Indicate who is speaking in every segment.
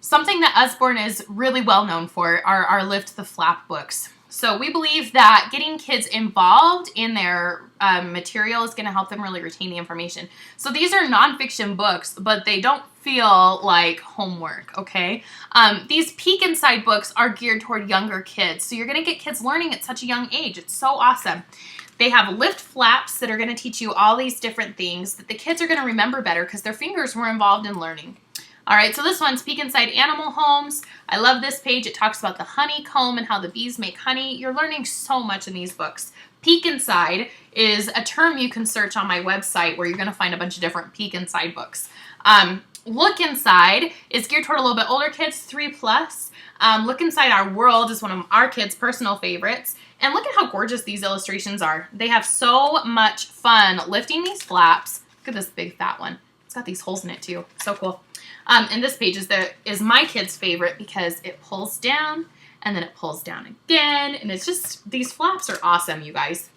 Speaker 1: Something that Usborne is really well known for are our Lift the Flap books. So we believe that getting kids involved in their material is going to help them really retain the information. So these are nonfiction books, but they don't feel like homework, okay? These Peek Inside books are geared toward younger kids. So you're going to get kids learning at such a young age. It's so awesome. They have lift flaps that are going to teach you all these different things that the kids are going to remember better because their fingers were involved in learning. All right, so this one's Peek Inside Animal Homes. I love this page. It talks about the honeycomb and how the bees make honey. You're learning so much in these books. Peek Inside is a term you can search on my website where you're going to find a bunch of different Peek Inside books. Look Inside is geared toward a little bit older kids, 3+. Look Inside Our World is one of our kids' personal favorites. And look at how gorgeous these illustrations are. They have so much fun lifting these flaps. Look at this big fat one. It's got these holes in it too. So cool. And this page is my kid's favorite because it pulls down and then it pulls down again. And it's just, these flaps are awesome, you guys.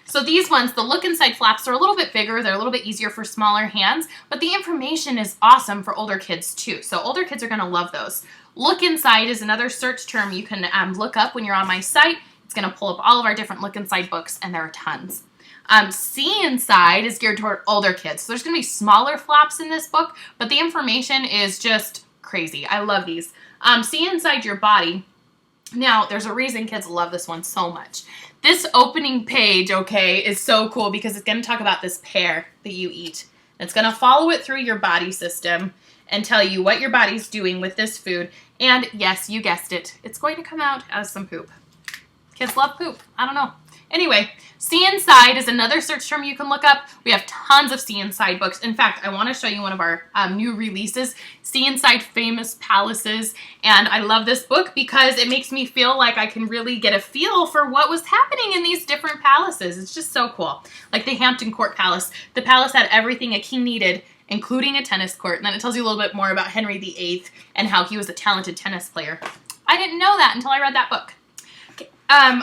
Speaker 1: So these ones, the Look Inside flaps are a little bit bigger. They're a little bit easier for smaller hands, but the information is awesome for older kids too. So older kids are going to love those. Look Inside is another search term you can look up when you're on my site. It's going to pull up all of our different Look Inside books, and there are tons. See Inside is geared toward older kids. So there's going to be smaller flaps in this book, but the information is just crazy. I love these. See Inside Your Body. Now, there's a reason kids love this one so much. This opening page, okay, is so cool because it's going to talk about this pear that you eat. It's going to follow it through your body system and tell you what your body's doing with this food. And yes, you guessed it. It's going to come out as some poop. Kids love poop. I don't know. Anyway, See Inside is another search term you can look up. We have tons of See Inside books. In fact, I want to show you one of our new releases, See Inside Famous Palaces. And I love this book because it makes me feel like I can really get a feel for what was happening in these different palaces. It's just so cool. Like the Hampton Court Palace. The palace had everything a king needed, including a tennis court. And then it tells you a little bit more about Henry VIII and how he was a talented tennis player. I didn't know that until I read that book.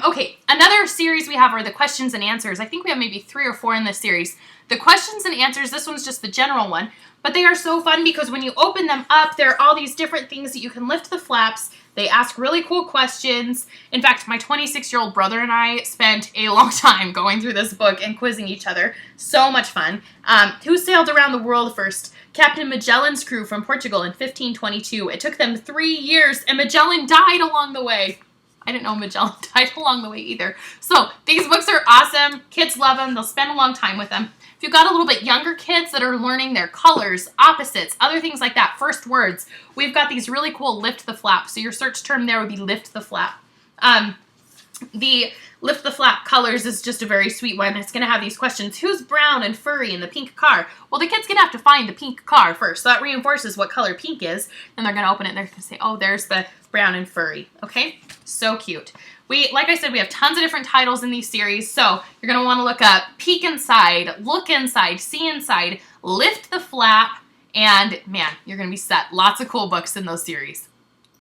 Speaker 1: Okay, another series we have are the questions and answers. I think we have maybe 3 or 4 in this series. The questions and answers, this one's just the general one, but they are so fun because when you open them up, there are all these different things that you can lift the flaps. They ask really cool questions. In fact, my 26-year-old brother and I spent a long time going through this book and quizzing each other. So much fun. Who sailed around the world first? Captain Magellan's crew from Portugal in 1522. It took them 3 years, and Magellan died along the way. I didn't know Magellan died along the way either. So these books are awesome. Kids love them. They'll spend a long time with them. If you've got a little bit younger kids that are learning their colors, opposites, other things like that, first words, we've got these really cool Lift the Flap. So your search term there would be Lift the Flap. The Lift the Flap colors is just a very sweet one. It's going to have these questions. Who's brown and furry in the pink car? Well, the kid's going to have to find the pink car first. So that reinforces what color pink is. Then they're going to open it and they're going to say, oh, there's the brown and furry. Okay? So cute. Like I said, we have tons of different titles in these series. So you're going to want to look up Peek Inside, Look Inside, See Inside, Lift the Flap, and man, you're going to be set. Lots of cool books in those series.